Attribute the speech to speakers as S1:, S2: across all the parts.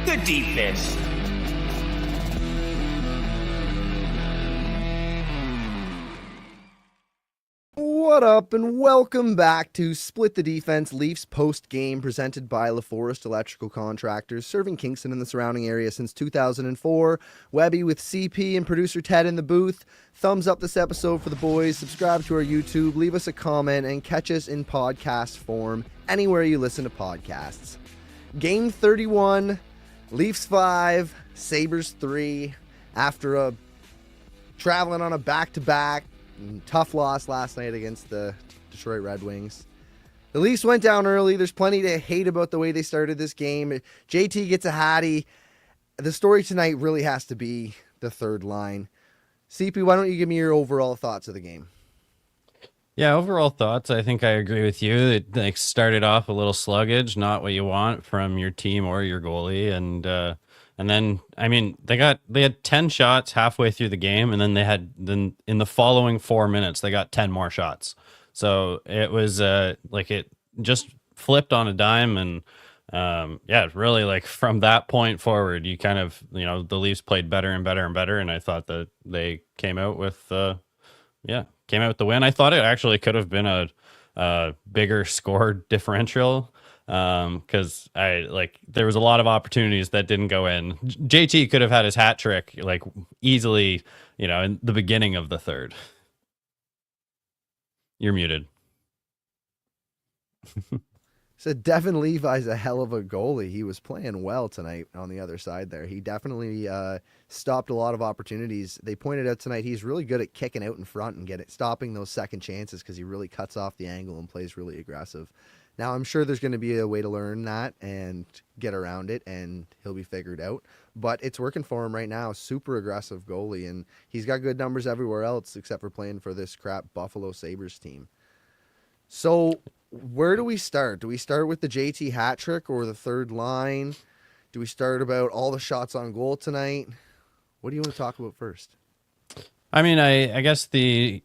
S1: the defense.
S2: What up, and welcome back to Split the Defense Leafs post-game presented by Laforest Electrical Contractors, serving Kingston and the surrounding area since 2004. Webby with CP and producer Ted in the booth. Thumbs up this episode for the boys, subscribe to our YouTube, leave us a comment, and catch us in podcast form anywhere you listen to podcasts. Game 31, Leafs 5, Sabres 3, after traveling on a back-to-back. Tough loss last night against the Detroit Red Wings. The Leafs went down early. There's plenty to hate about the way they started this game. JT gets a hattie. The story tonight really has to be the third line. CP, why don't you give me your overall thoughts of the game?
S3: Yeah, overall thoughts, I think I agree with you. It started off a little sluggish, not what you want from your team or your goalie. And then, I mean, they had 10 shots halfway through the game, and then in the following 4 minutes, they got 10 more shots. So it was like it just flipped on a dime. And yeah, really, like from that point forward, you kind of, the Leafs played better and better and better. And I thought that they came out with the win. I thought it actually could have been a bigger score differential. Because there was a lot of opportunities that didn't go in. JT could have had his hat trick like easily, in the beginning of the third. You're muted.
S2: So Devin Levi's a hell of a goalie. He was playing well tonight on the other side there. He definitely stopped a lot of opportunities. They pointed out tonight he's really good at kicking out in front and stopping those second chances because he really cuts off the angle and plays really aggressive. Now, I'm sure there's going to be a way to learn that and get around it, and he'll be figured out. But it's working for him right now. Super aggressive goalie, and he's got good numbers everywhere else except for playing for this crap Buffalo Sabres team. So where do we start? Do we start with the JT hat trick or the third line? Do we start about all the shots on goal tonight? What do you want to talk about first?
S3: I mean, I guess I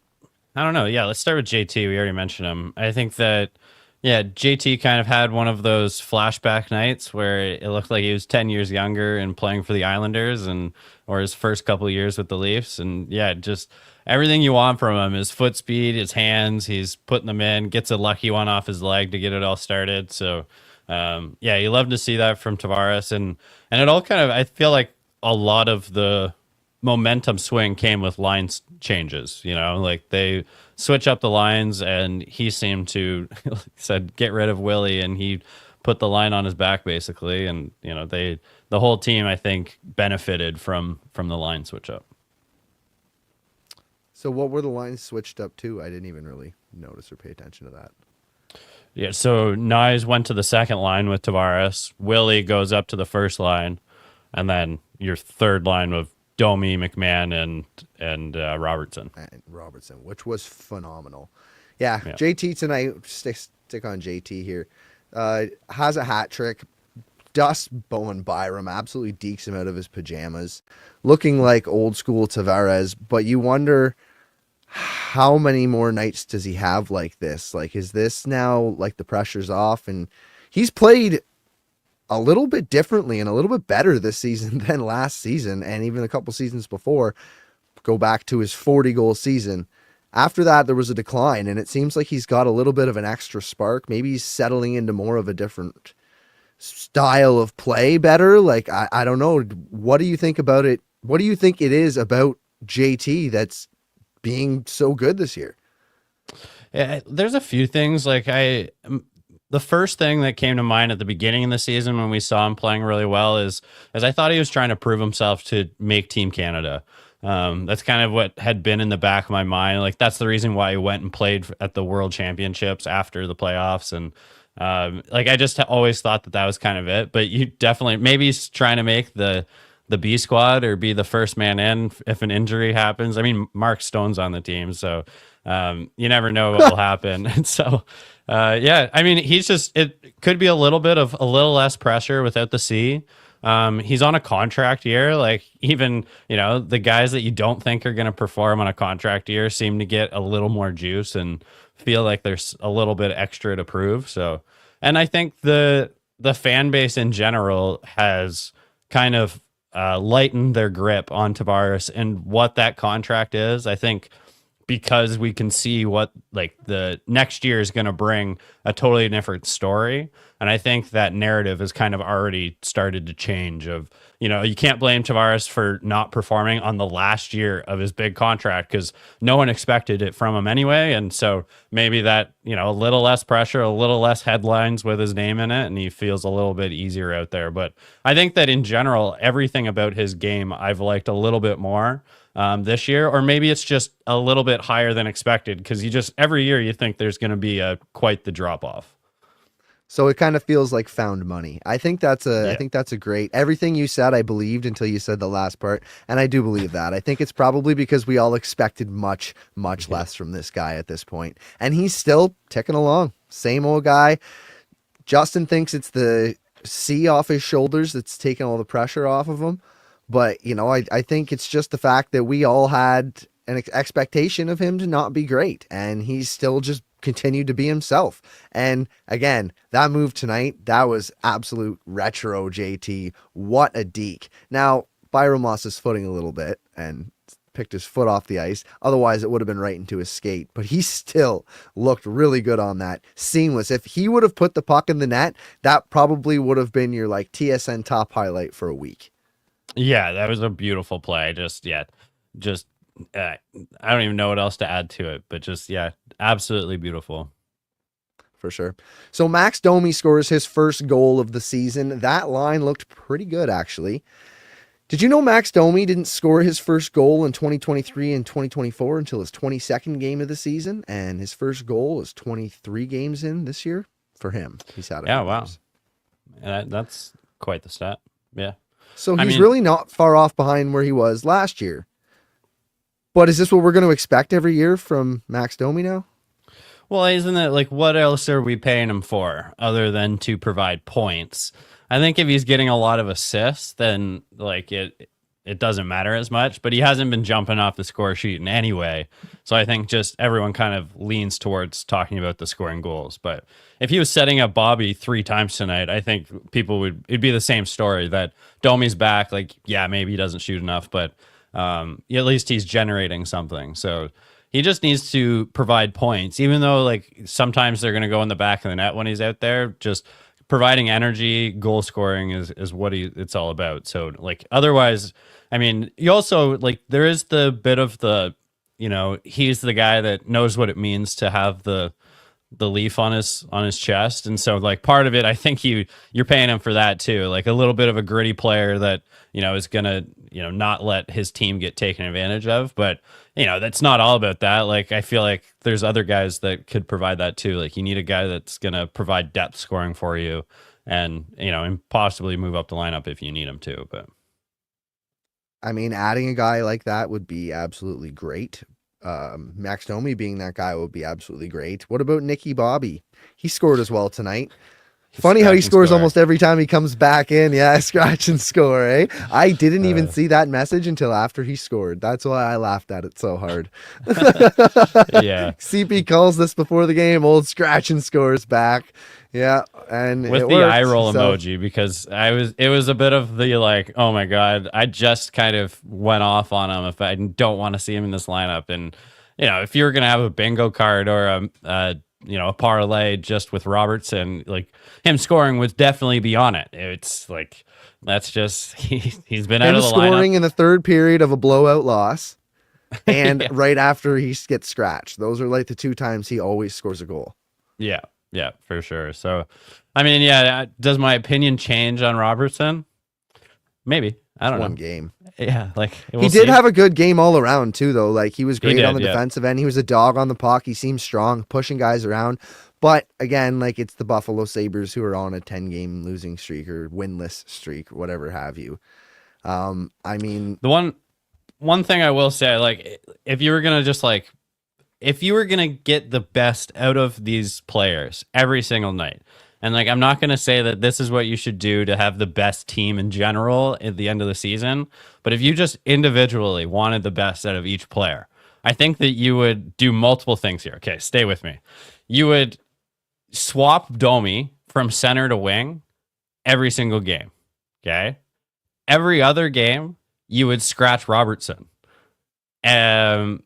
S3: don't know. Yeah, let's start with JT. We already mentioned him. I think that, yeah, JT kind of had one of those flashback nights where it looked like he was 10 years younger and playing for the Islanders or his first couple of years with the Leafs. And yeah, just everything you want from him, his foot speed, his hands, he's putting them in, gets a lucky one off his leg to get it all started. So yeah, you love to see that from Tavares. And it all kind of, I feel like a lot of the momentum swing came with line changes, like they switch up the lines and he seemed to said get rid of Willie and he put the line on his back basically, and the whole team I think benefited from the line switch up.
S2: So what were the lines switched up to? I didn't even really notice or pay attention to that.
S3: Yeah, so Nyes went to the second line with Tavares, Willie goes up to the first line, and then your third line of Domi, McMahon, and Robertson.
S2: And Robertson, which was phenomenal. Yeah. JT tonight, stick on JT here, has a hat trick. Dusts Bowen Byram, absolutely dekes him out of his pajamas, looking like old school Tavares, but you wonder how many more nights does he have like this? Like, is this now like the pressure's off? And he's played a little bit differently and a little bit better this season than last season and even a couple seasons before. Go back to his 40-goal season. After that, there was a decline, and it seems like he's got a little bit of an extra spark. Maybe he's settling into more of a different style of play better. Like, I don't know. What do you think about it? What do you think it is about JT that's being so good this year?
S3: Yeah, there's a few things. Like the first thing that came to mind at the beginning of the season when we saw him playing really well is I thought he was trying to prove himself to make Team Canada. That's kind of what had been in the back of my mind. Like, that's the reason why he went and played at the World Championships after the playoffs. And like, I just always thought that was kind of it. But you definitely, maybe he's trying to make the B squad or be the first man in if an injury happens. I mean, Mark Stone's on the team, so you never know what will happen. And so, yeah, I mean, it could be a little less pressure without the C. He's on a contract year. Like, even, the guys that you don't think are going to perform on a contract year seem to get a little more juice and feel like there's a little bit extra to prove. So, and I think the fan base in general has kind of lighten their grip on Tavares and what that contract is. I think because we can see what like the next year is going to bring a totally different story. And I think that narrative has kind of already started to change of, you can't blame Tavares for not performing on the last year of his big contract because no one expected it from him anyway. And so maybe that, a little less pressure, a little less headlines with his name in it, and he feels a little bit easier out there. But I think that in general, everything about his game, I've liked a little bit more this year, or maybe it's just a little bit higher than expected because every year you think there's going to be quite the drop off.
S2: So it kind of feels like found money. I think that's a great, everything you said, I believed until you said the last part. And I do believe that. I think it's probably because we all expected much, much less from this guy at this point. And he's still ticking along. Same old guy. Justin thinks it's the C off his shoulders that's taking all the pressure off of him. But, I think it's just the fact that we all had an expectation of him to not be great. And he's still just continued to be himself. And again, that move tonight, that was absolute retro JT. What a deke. Now, Byram lost his footing a little bit and picked his foot off the ice. Otherwise, it would have been right into his skate. But he still looked really good on that. Seamless. If he would have put the puck in the net, that probably would have been your TSN top highlight for a week.
S3: Yeah, that was a beautiful play. I don't even know what else to add to it, but absolutely beautiful.
S2: For sure. So Max Domi scores his first goal of the season. That line looked pretty good, actually. Did you know Max Domi didn't score his first goal in 2023 and 2024 until his 22nd game of the season? And his first goal is 23 games in this year for him. He's had it.
S3: Yeah, wow. That's quite the stat. Yeah.
S2: So he's really not far off behind where he was last year. But is this what we're going to expect every year from Max Domi now?
S3: Well, isn't it what else are we paying him for other than to provide points? I think if he's getting a lot of assists, then it doesn't matter as much, but he hasn't been jumping off the score sheet in any way. So I think just everyone kind of leans towards talking about the scoring goals. But if he was setting up Bobby 3 times tonight, I think it'd be the same story that Domi's back. Maybe he doesn't shoot enough, but at least he's generating something. So he just needs to provide points, even though sometimes they're going to go in the back of the net when he's out there. Just providing energy, goal scoring is what it's all about. So otherwise, you also there is the bit of the, he's the guy that knows what it means to have the leaf on his chest. And so part of it, I think you're paying him for that too. A little bit of a gritty player that, is going to, not let his team get taken advantage of. But, that's not all about that. I feel like there's other guys that could provide that too. You need a guy that's going to provide depth scoring for you and, and possibly move up the lineup if you need him to. But
S2: adding a guy like that would be absolutely great. Max Domi being that guy would be absolutely great. What about Nicky Bobby? He scored as well tonight. Funny how he scores almost every time he comes back in. Yeah, scratch and score, eh? I didn't even see that message until after he scored. That's why I laughed at it so hard.
S3: Yeah.
S2: CP calls this before the game, old scratch and scores back. Yeah, and
S3: with the eye roll emoji, because it was a bit of the oh my God, I just kind of went off on him if I don't want to see him in this lineup. And, if you're going to have a bingo card or a parlay just with Robertson, him scoring would definitely be on it. It's that's just, he's been out of the lineup.
S2: Scoring in the third period of a blowout loss and right after he gets scratched. Those are the 2 times he always scores a goal.
S3: Yeah. Yeah, for sure. So, does my opinion change on Robertson? Maybe. I don't know.
S2: One game.
S3: Yeah,
S2: he did have a good game all around too, though. He was great on the defensive end. He was a dog on the puck. He seemed strong, pushing guys around. But again, it's the Buffalo Sabres who are on a 10-game losing streak or winless streak, or whatever have you.
S3: The one thing I will say, if you were gonna just if you were gonna get the best out of these players every single night. And I'm not going to say that this is what you should do to have the best team in general at the end of the season. But if you just individually wanted the best out of each player, I think that you would do multiple things here. Okay, stay with me. You would swap Domi from center to wing every single game. Okay. every other game you would scratch Robertson. What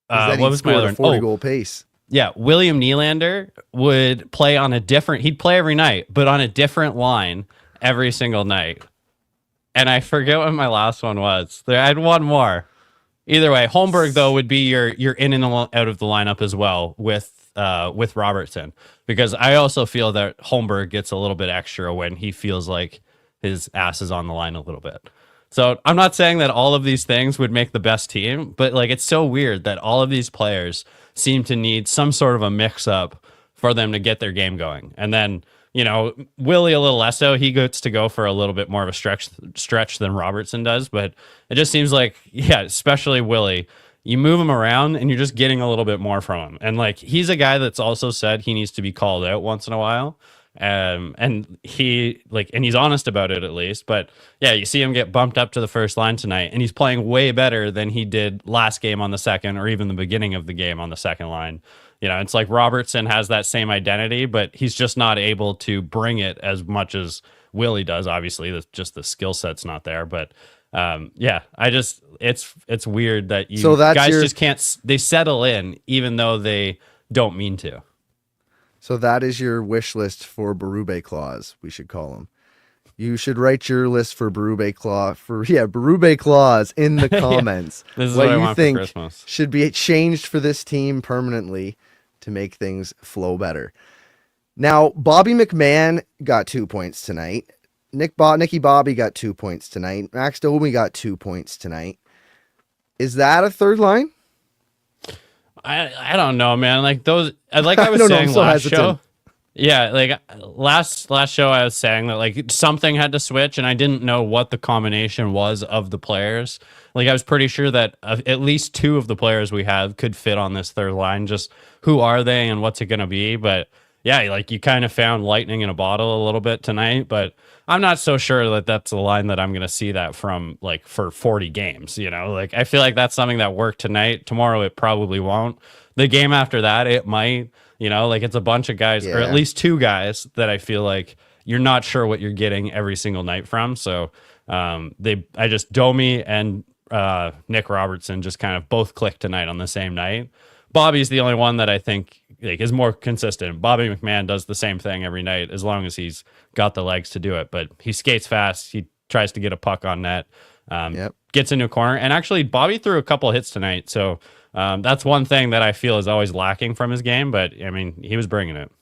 S3: was my other one?
S2: 40-goal pace.
S3: Yeah, William Nylander would play on a different. He'd play every night, but on a different line every single night. And I forget what my last one was. I had one more. Either way, Holmberg though would be your in and out of the lineup as well with Robertson, because I also feel that Holmberg gets a little bit extra when he feels like his ass is on the line a little bit. So I'm not saying that all of these things would make the best team, but like it's so weird that all of these players seem to need some sort of a mix up for them to get their game going. And then, you know, Willie a little less so. He gets to go for a little bit more of a stretch than Robertson does, but it just seems like, yeah, especially Willie, you move him around and you're just getting a little bit more from him. And like, he's a guy that's also said he needs to be called out once in a while. And he's honest about it at least. But yeah, you see him get bumped up to the first line tonight, and he's playing way better than he did last game on the second, or even the beginning of the game on the second line. You know, it's like Robertson has that same identity, but he's just not able to bring it as much as Willie does. Obviously, just the skill set's not there. But it's weird that just can't. They settle in even though they don't mean to.
S2: So that is your wish list for Berube Claws, we should call them. You should write your list for Berube Claws in the comments.
S3: This is what I want for Christmas.
S2: Should be changed for this team permanently to make things flow better. Now, Bobby McMahon got 2 points tonight. Nicky Bobby got 2 points tonight. Max Domi got 2 points tonight. Is that a third line?
S3: I don't know, man. Like those, like I was saying last show. Yeah, like last show I was saying that like something had to switch, and I didn't know what the combination was of the players. Like I was pretty sure that at least two of the players we have could fit on this third line. Just who are they and what's it going to be? But yeah, like you kind of found lightning in a bottle a little bit tonight, but I'm not so sure that that's a line that I'm going to see that from like for 40 games, you know, like I feel like that's something that worked tonight. Tomorrow, it probably won't. The game after that, it might, you know, like it's a bunch of guys, or at least two guys that I feel like you're not sure what you're getting every single night from. So Domi and Nick Robertson just kind of both clicked tonight on the same night. Bobby's the only one that I think like is more consistent. Bobby McMahon does the same thing every night as long as he's got the legs to do it. But he skates fast. He tries to get a puck on net, gets into a corner. And actually, Bobby threw a couple of hits tonight. So that's one thing that I feel is always lacking from his game. But, I mean, he was bringing it.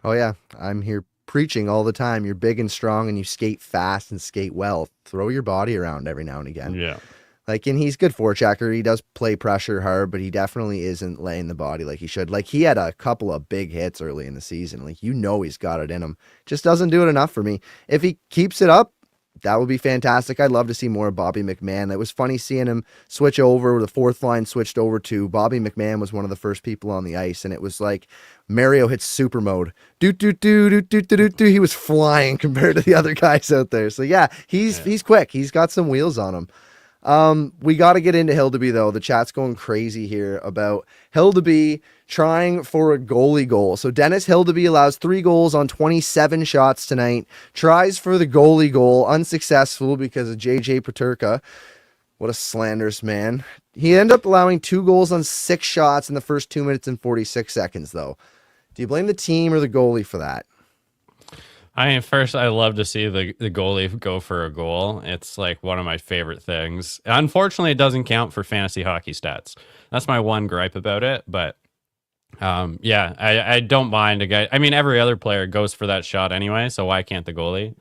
S2: Oh, yeah. I'm here preaching all the time. You're big and strong and you skate fast and skate well. Throw your body around every now and again.
S3: Yeah.
S2: Like, and he's good forechecker. He does play pressure hard, but he definitely isn't laying the body like he should. Like, he had a couple of big hits early in the season. Like, you know he's got it in him. Just doesn't do it enough for me. If he keeps it up, that would be fantastic. I'd love to see more of Bobby McMahon. It was funny seeing him switch over. The fourth line switched over to Bobby McMahon was one of the first people on the ice, and it was like Mario hits super mode. He was flying compared to the other guys out there. So yeah, he's quick. He's got some wheels on him. We got to get into Hildeby though. The chat's going crazy here about Hildeby trying for a goalie goal. So Dennis Hildeby allows 3 goals on 27 shots tonight, tries for the goalie goal, unsuccessful because of JJ Paterka. What a slanderous man. He ended up allowing 2 goals on 6 shots in the first 2 minutes and 46 seconds though. Do you blame the team or the goalie for that?
S3: I mean, first, I love to see the goalie go for a goal. It's like one of my favorite things. Unfortunately, it doesn't count for fantasy hockey stats. That's my one gripe about it. But I don't mind a guy. I mean, every other player goes for that shot anyway, so why can't the goalie?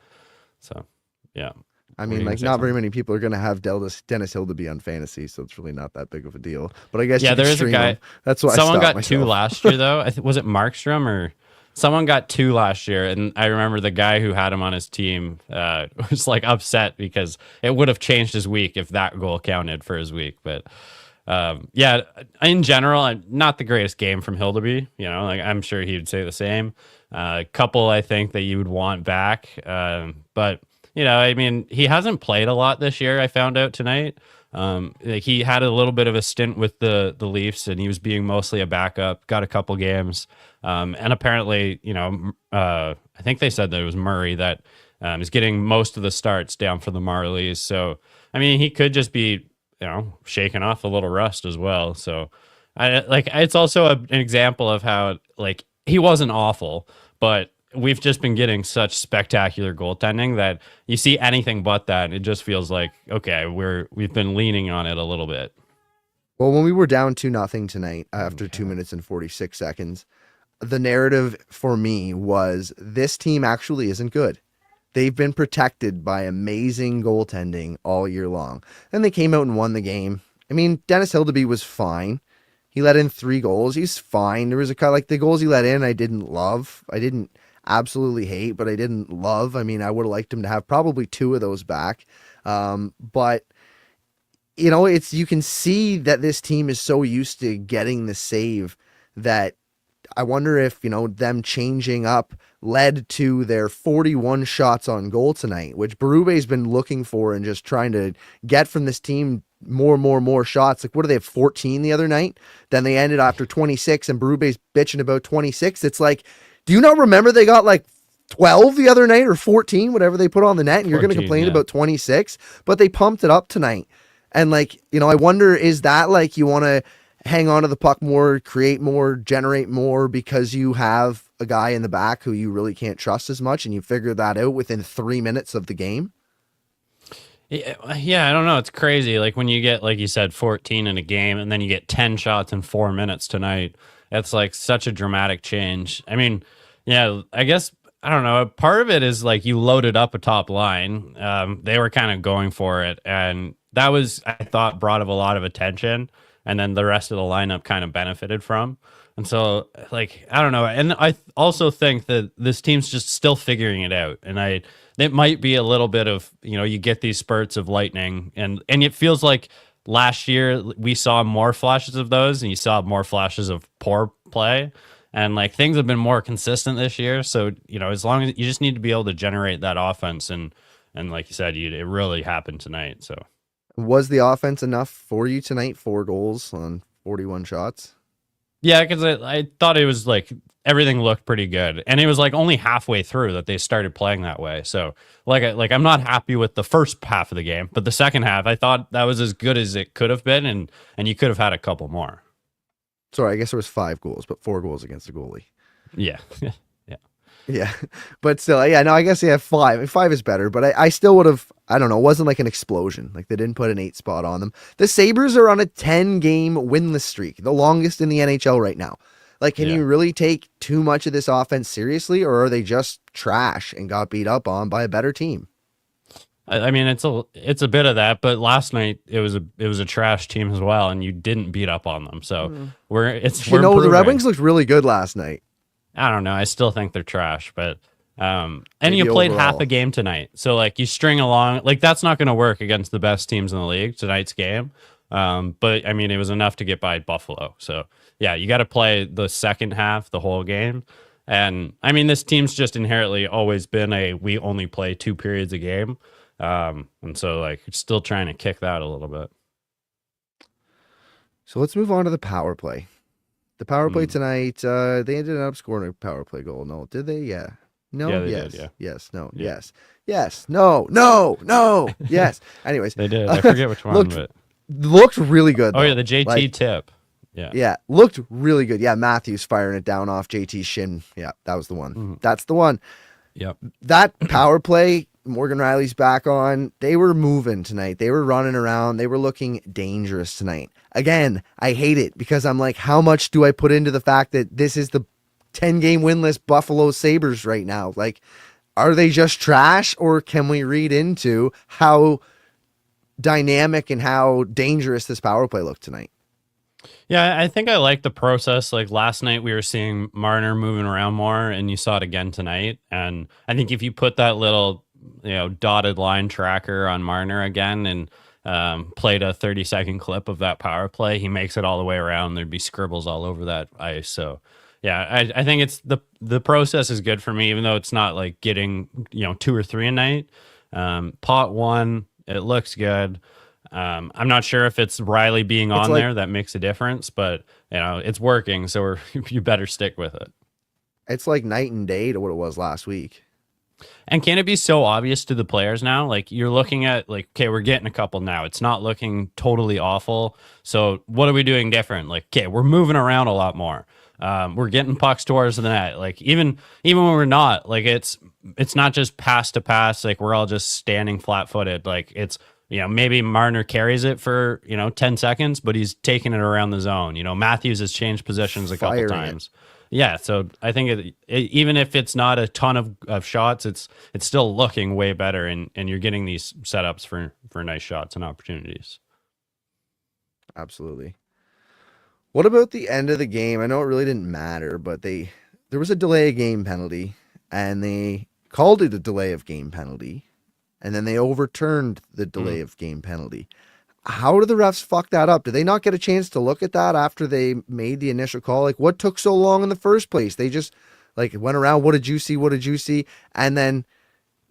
S3: So, yeah.
S2: I mean, like, not very many people are going to have Dennis Hildeby on fantasy, so it's really not that big of a deal. But I guess
S3: there is a guy.
S2: That's why
S3: someone got
S2: myself.
S3: 2 last year, though. Was it Markstrom or... Someone got 2 last year, and I remember the guy who had him on his team was like upset because it would have changed his week if that goal counted for his week. But in general, not the greatest game from Hildeby. You know, like I'm sure he would say the same. Couple, I think that you would want back, but you know, I mean, he hasn't played a lot this year. I found out tonight. Like he had a little bit of a stint with the Leafs, and he was being mostly a backup. Got a couple games. And apparently, you know, I think they said that it was Murray that He's getting most of the starts down for the Marlies. So, I mean, he could just be, shaking off a little rust as well. So, it's also an example of how, like, he wasn't awful, but we've just been getting such spectacular goaltending that you see anything but that, and it just feels like, okay, we've been leaning on it a little bit.
S2: Well, when we were down 2-0 tonight after 2 minutes and 46 seconds, the narrative for me was this team actually isn't good. They've been protected by amazing goaltending all year long. And they came out and won the game. I mean, Dennis Hildeby was fine. He let in 3 goals. He's fine. There was the goals he let in, I didn't love. I didn't absolutely hate, but I didn't love. I mean, I would have liked him to have probably 2 of those back. But you can see that this team is so used to getting the save that I wonder if, them changing up led to their 41 shots on goal tonight, which Berube's been looking for and just trying to get from this team more shots. Like, what do they have, 14 the other night? Then they ended after 26 and Berube's bitching about 26. It's like, do you not remember they got like 12 the other night or 14, whatever they put on the net, and you're going to complain about 26, but they pumped it up tonight. And I wonder, is that like you want to hang on to the puck more, create more, generate more because you have a guy in the back who you really can't trust as much and you figure that out within 3 minutes of the game?
S3: Yeah, I don't know. It's crazy. Like when you get, like you said, 14 in a game and then you get 10 shots in 4 minutes tonight, it's like such a dramatic change. I mean, yeah, I guess, I don't know. Part of it is like you loaded up a top line. They were kind of going for it. And that was, I thought, brought up a lot of attention. And then the rest of the lineup kind of benefited from. And so, like, I don't know. And I also think that this team's just still figuring it out. And it might be a little bit of, you get these spurts of lightning. And it feels like last year we saw more flashes of those and you saw more flashes of poor play. And like things have been more consistent this year. So, as long as you just need to be able to generate that offense. And like you said, it really happened tonight. So.
S2: Was the offense enough for you tonight? 4 goals on 41 shots?
S3: Yeah, because I thought it was like everything looked pretty good. And it was like only halfway through that they started playing that way. So I'm not happy with the first half of the game, but the second half, I thought that was as good as it could have been. And you could have had a couple more.
S2: Sorry, I guess there was 5 goals, but 4 goals against the goalie.
S3: Yeah.
S2: Yeah, but still, yeah, no, I guess 5. 5 is better, but I still would have, I don't know, it wasn't like an explosion. Like they didn't put an 8 spot on them. The Sabres are on a 10-game winless streak, the longest in the NHL right now. Like, can you really take too much of this offense seriously, or are they just trash and got beat up on by a better team?
S3: I mean, it's a bit of that, but last night it was a trash team as well, and you didn't beat up on them. So we're
S2: the Red Wings looked really good last night.
S3: I don't know. I still think they're trash, but and you played
S2: overall
S3: half a game tonight. So like you string along, like that's not going to work against the best teams in the league tonight's game. But I mean, it was enough to get by Buffalo. So yeah, you got to play the second half, the whole game. And I mean, this team's just inherently always been we only play 2 periods a game. And so like still trying to kick that a little bit.
S2: So let's move on to the power play. The power play tonight, they ended up scoring a power play goal. No, did they? Yeah. No,
S3: yeah, they
S2: yes.
S3: Did, yeah.
S2: Yes, no,
S3: yeah.
S2: yes. Yes, no, yes. Anyways.
S3: They did. I forget which one, but
S2: looked really good.
S3: Oh, yeah, the JT tip. Yeah.
S2: Yeah, looked really good. Yeah, Matthews firing it down off JT's shin. Yeah, that was the one. Mm-hmm. That's the one.
S3: Yep.
S2: That power play, Morgan Riley's back on. They were moving tonight. They were running around. They were looking dangerous tonight. Again, I hate it because I'm like, how much do I put into the fact that this is the 10-game winless Buffalo Sabres right now? Like, are they just trash, or can we read into how dynamic and how dangerous this power play looked tonight?
S3: Yeah, I think I like the process. Like last night we were seeing Marner moving around more, and you saw it again tonight. And I think if you put that little, dotted line tracker on Marner again and played a 30-second clip of that power play, he makes it all the way around. There'd be scribbles all over that ice. So yeah, I think it's the process is good for me, even though it's not like getting 2 or 3 a night. Pot 1, it looks good. I'm not sure if it's Riley being on there that makes a difference, but it's working, so you better stick with it.
S2: It's like night and day to what it was last week.
S3: And can it be so obvious to the players now? Like you're looking at like, okay, we're getting a couple now. It's not looking totally awful. So what are we doing different? Like, okay, we're moving around a lot more. We're getting pucks towards the net. Like even when we're not, like it's not just pass to pass. Like we're all just standing flat footed. Like it's, maybe Marner carries it for 10 seconds, but he's taking it around the zone. Matthews has changed positions a couple times. Yeah, so I think even if it's not a ton of shots, it's still looking way better, and you're getting these setups for nice shots and opportunities.
S2: Absolutely. What about the end of the game? I know it really didn't matter, but there was a delay of game penalty, and they called it a delay of game penalty, and then they overturned the delay of game penalty. How did the refs fuck that up? Did they not get a chance to look at that after they made the initial call? Like, what took so long in the first place? They just went around, what did you see? What did you see? And then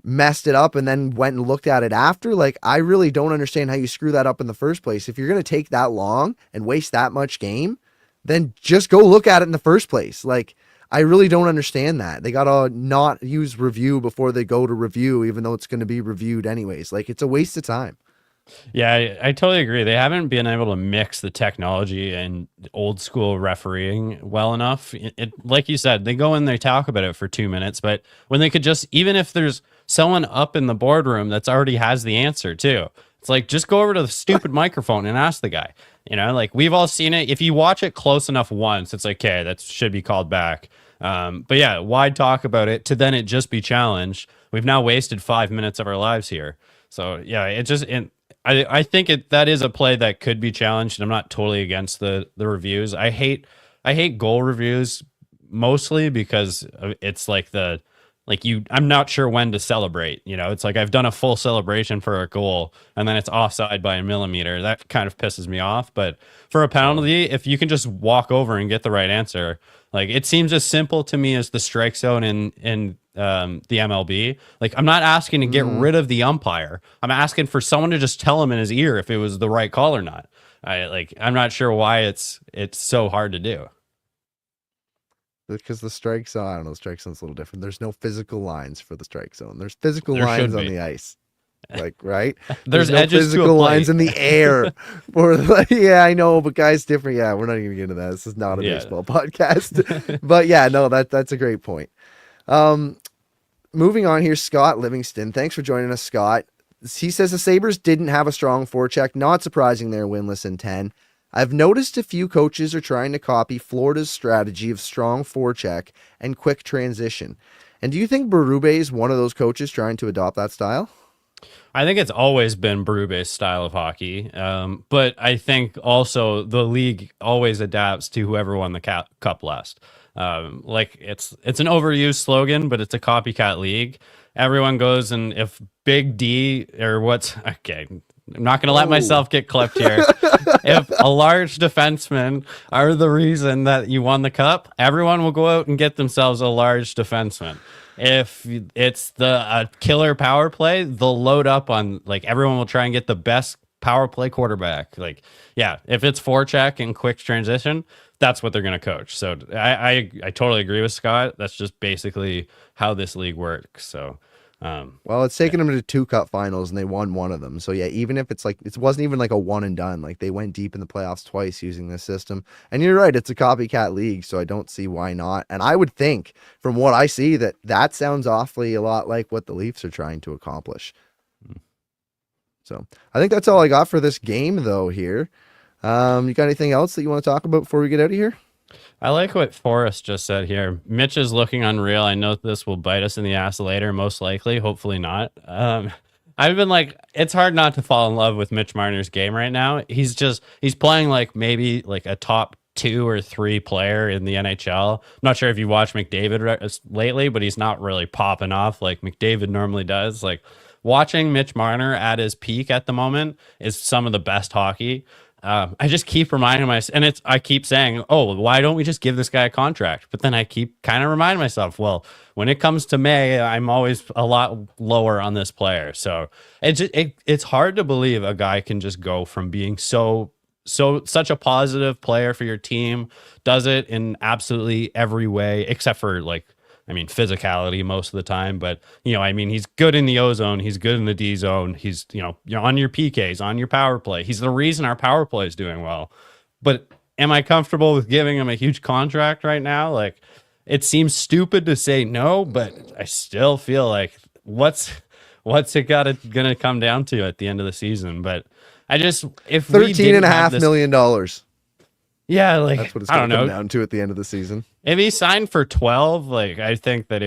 S2: messed it up and then went and looked at it after. Like, I really don't understand how you screw that up in the first place. If you're going to take that long and waste that much game, then just go look at it in the first place. Like, I really don't understand that. They got to not use review before they go to review, even though it's going to be reviewed anyways. Like, it's a waste of time.
S3: Yeah, I totally agree. They haven't been able to mix the technology and old school refereeing well enough. Like you said, they go in, they talk about it for 2 minutes, but when they could just, even if there's someone up in the boardroom that's already has the answer too, it's like, just go over to the stupid microphone and ask the guy. Like we've all seen it. If you watch it close enough once, it's like, okay, that should be called back. But yeah, why talk about it to then it just be challenged? We've now wasted 5 minutes of our lives here. So yeah, I think that is a play that could be challenged. I'm not totally against the reviews. I hate goal reviews mostly because it's like I'm not sure when to celebrate. It's like I've done a full celebration for a goal and then it's offside by a millimeter. That kind of pisses me off. But for a penalty, if you can just walk over and get the right answer, like it seems as simple to me as the strike zone in the MLB. Like I'm not asking to get rid of the umpire. I'm asking for someone to just tell him in his ear if it was the right call or not. I'm not sure why it's so hard to do.
S2: Because the strike zone, I don't know, the strike zone's a little different. There's no physical lines for the strike zone. There's physical lines on the ice. Like, right?
S3: There's
S2: no
S3: edges
S2: physical lines in the air. Yeah, I know, but guys, different. Yeah, we're not even getting into that. This is not a baseball podcast. But yeah, no, that's a great point. Moving on here, Scott Livingston. Thanks for joining us, Scott. He says the Sabres didn't have a strong forecheck. Not surprising they're winless in 10. I've noticed a few coaches are trying to copy Florida's strategy of strong forecheck and quick transition. And do you think Berube is one of those coaches trying to adopt that style?
S3: I think it's always been Berube's style of hockey. But I think also the league always adapts to whoever won the cup last. Like it's an overused slogan, but it's a copycat league. Everyone goes, and if Big D okay, I'm not going to let myself get clipped here. If a large defenseman are the reason that you won the cup, everyone will go out and get themselves a large defenseman. If it's a killer power play, they'll load up on, like, everyone will try and get the best power play quarterback. Like, yeah, if it's forecheck and quick transition, that's what they're going to coach. So I totally agree with Scott. That's just basically how this league works. So,
S2: well, it's taken them to 2 cup finals and they won one of them. So yeah, even if it's like, it wasn't even like a one and done, like they went deep in the playoffs twice using this system. And you're right, it's a copycat league, so I don't see why not. And I would think from what I see that sounds awfully a lot like what the Leafs are trying to accomplish. So I think that's all I got for this game though here. You got anything else that you want to talk about before we get out of here?
S3: I like what Forrest just said here. Mitch is looking unreal. I know this will bite us in the ass later, most likely. Hopefully not. I've been like, it's hard not to fall in love with Mitch Marner's game right now. He's playing like maybe like a top 2 or 3 player in the NHL. I'm not sure if you watched McDavid lately, but he's not really popping off like McDavid normally does. Like watching Mitch Marner at his peak at the moment is some of the best hockey. I just keep reminding myself, and I keep saying, oh, why don't we just give this guy a contract? But then I keep kind of reminding myself, well, when it comes to May, I'm always a lot lower on this player. So it's hard to believe a guy can just go from being such a positive player for your team, does it in absolutely every way, except for like I mean, physicality most of the time, but I mean, he's good in the O zone. He's good in the D zone. He's, you're on your PKs, on your power play. He's the reason our power play is doing well. But am I comfortable with giving him a huge contract right now? Like, it seems stupid to say no, but I still feel like what's it gonna come down to at the end of the season? But if we
S2: $13.5 million.
S3: Yeah, like
S2: that's what it's going to come down to at the end of the season.
S3: If he signed for 12, like I think that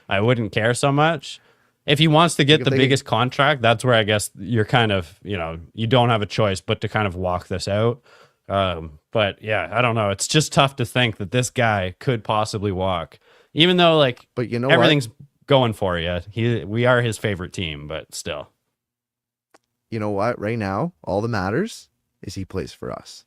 S3: I wouldn't care so much. If he wants to get the biggest contract, that's where I guess you're kind of, you don't have a choice but to kind of walk this out. But yeah, I don't know. It's just tough to think that this guy could possibly walk, even though
S2: but
S3: everything's going for you. We are his favorite team, but still.
S2: You know what? Right now, all that matters is he plays for us.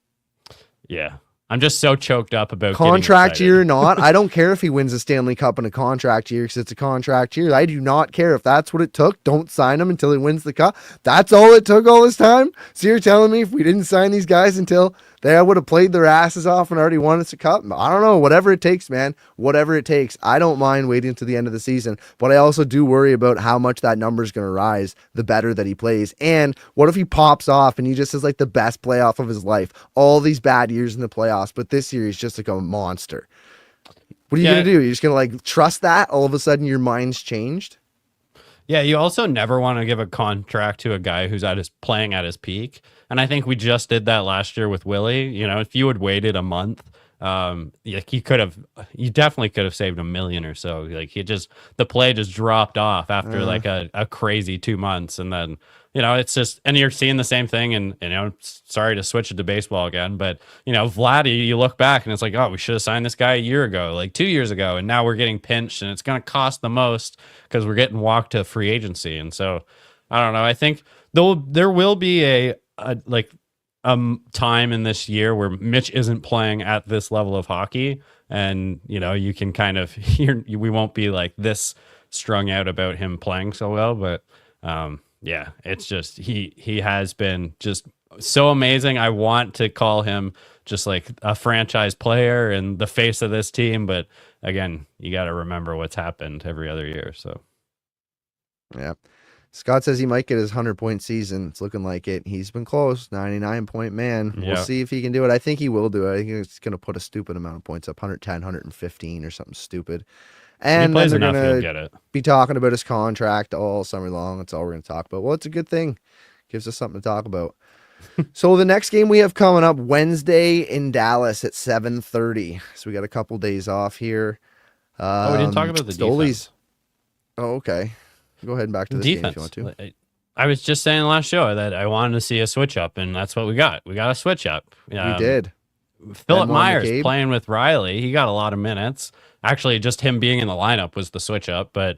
S3: Yeah. I'm just so choked up about
S2: contract year or not. I don't care if he wins a Stanley Cup in a contract year because it's a contract year. I do not care if that's what it took. Don't sign him until he wins the cup. That's all it took all this time. So you're telling me if we didn't sign these guys until they would have played their asses off and already won us a cup? I don't know. Whatever it takes, man. Whatever it takes. I don't mind waiting to the end of the season, but I also do worry about how much that number is going to rise the better that he plays. And what if he pops off and he just is like the best playoff of his life? All these bad years in the playoffs, but this year he's just like a monster. What are you going to do? You're just going to trust that all of a sudden your mind's changed?
S3: Yeah, you also never want to give a contract to a guy who's playing at his peak. And I think we just did that last year with Willie. If you had waited a month, you definitely could have saved $1 million or so. Like the play just dropped off after a crazy 2 months. And then, it's just, and you're seeing the same thing. And, sorry to switch it to baseball again, but, Vladdy, you look back and it's like, oh, we should have signed this guy a year ago, like 2 years ago. And now we're getting pinched and it's going to cost the most because we're getting walked to free agency. And so I don't know. I think there will be a time in this year where Mitch isn't playing at this level of hockey, and you can kind of we won't be like this strung out about him playing so well, but yeah, it's just he has been just so amazing. I want to call him just like a franchise player and the face of this team, but again, you got to remember what's happened every other year. So
S2: yeah. Scott says he might get his 100-point season. It's looking like it. He's been close. 99-point man.
S3: Yeah.
S2: We'll see if he can do it. I think he will do it. I think he's going to put a stupid amount of points up, 110, 115 or something stupid. And then they're going to be talking about his contract all summer long. That's all we're going to talk about. Well, it's a good thing. Gives us something to talk about. So the next game we have coming up Wednesday in Dallas at 7:30. So we got a couple days off here.
S3: We didn't talk about the defense.
S2: Oh, okay. Go ahead and back to the defense game if you want to.
S3: I was just saying last show that I wanted to see a switch up, and that's what we got. We got a switch up.
S2: We did.
S3: Philip Myers playing with Riley. He got a lot of minutes. Actually, just him being in the lineup was the switch up, but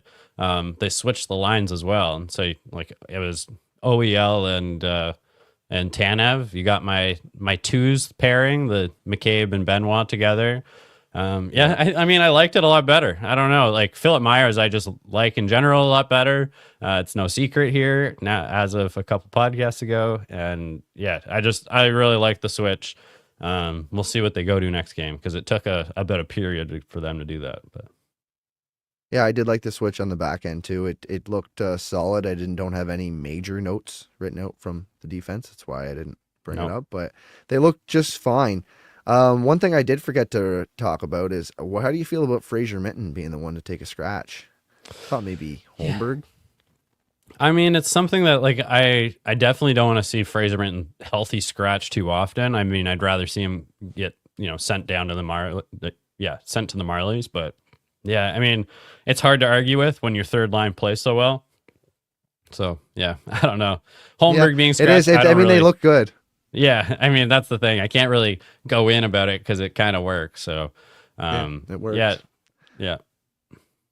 S3: they switched the lines as well. And so it was OEL and Tanev. You got my twos pairing, the McCabe and Benoit together. I mean, I liked it a lot better. I don't know, like Philip Myers, I just like in general a lot better. It's no secret here now as of a couple podcasts ago. And yeah, I really like the switch. We'll see what they go to next game, because it took a bit of period for them to do that. But
S2: yeah, I did like the switch on the back end too. It looked solid. I don't have any major notes written out from the defense. That's why I didn't bring it up, but they looked just fine. One thing I did forget to talk about is how do you feel about Fraser Minton being the one to take a scratch? I thought maybe Holmberg.
S3: Yeah. I mean, it's something that I definitely don't want to see Fraser Minton healthy scratch too often. I mean, I'd rather see him get sent down to the sent to the Marlies. But yeah, I mean, it's hard to argue with when your third line plays so well. So yeah, I don't know. Holmberg being scratched.
S2: It is. I mean, they look good.
S3: Yeah, I mean, that's the thing. I can't really go in about it because it kind of works. So,
S2: it works.
S3: Yeah.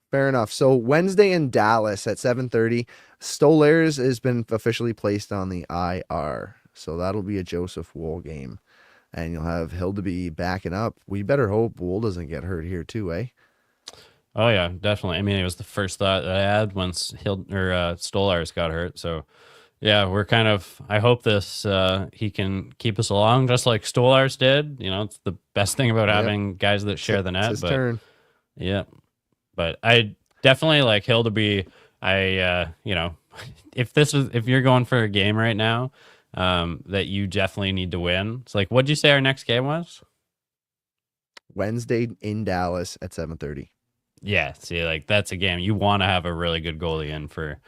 S2: Fair enough. So Wednesday in Dallas at 7:30, Stolarz has been officially placed on the IR. So that'll be a Joseph Wool game, and you'll have Hildeby backing up. We better hope Wool doesn't get hurt here too, eh?
S3: Oh yeah, definitely. I mean, it was the first thought that I had once Stolarz got hurt. So. Yeah, we're kind of, I hope he can keep us along just like Stolarz did. It's the best thing about having guys that share the net.
S2: It's his turn.
S3: Yeah. But I definitely like Hill to be. If you're going for a game right now, that you definitely need to win. It's like, what'd you say our next game was?
S2: Wednesday in Dallas at 7:30.
S3: Yeah, see, like that's a game you want to have a really good goalie in for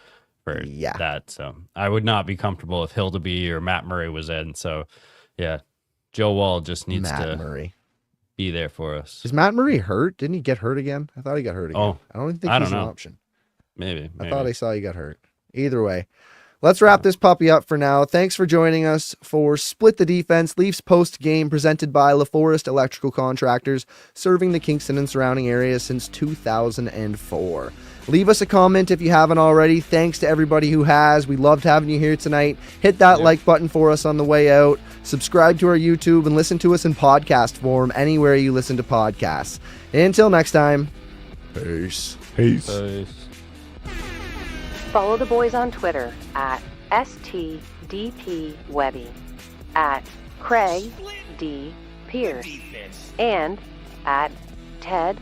S3: that. So I would not be comfortable if Hildeby or Matt Murray was in. So yeah, Joe Wall just needs to be there for us.
S2: Is Matt Murray hurt? Didn't he get hurt again? I thought he got hurt again. I don't think he's an option.
S3: Maybe.
S2: I thought I saw he got hurt. Either way, let's wrap this puppy up for now. Thanks for joining us for Split the Defense, Leafs post game presented by Laforest Electrical Contractors, serving the Kingston and surrounding areas since 2004. Leave us a comment if you haven't already. Thanks to everybody who has. We loved having you here tonight. Hit that like button for us on the way out. Subscribe to our YouTube and listen to us in podcast form anywhere you listen to podcasts. Until next time, peace.
S1: Follow the boys on Twitter at STDPWebby, at Craig D. Pearce, and at Ted_is_shook.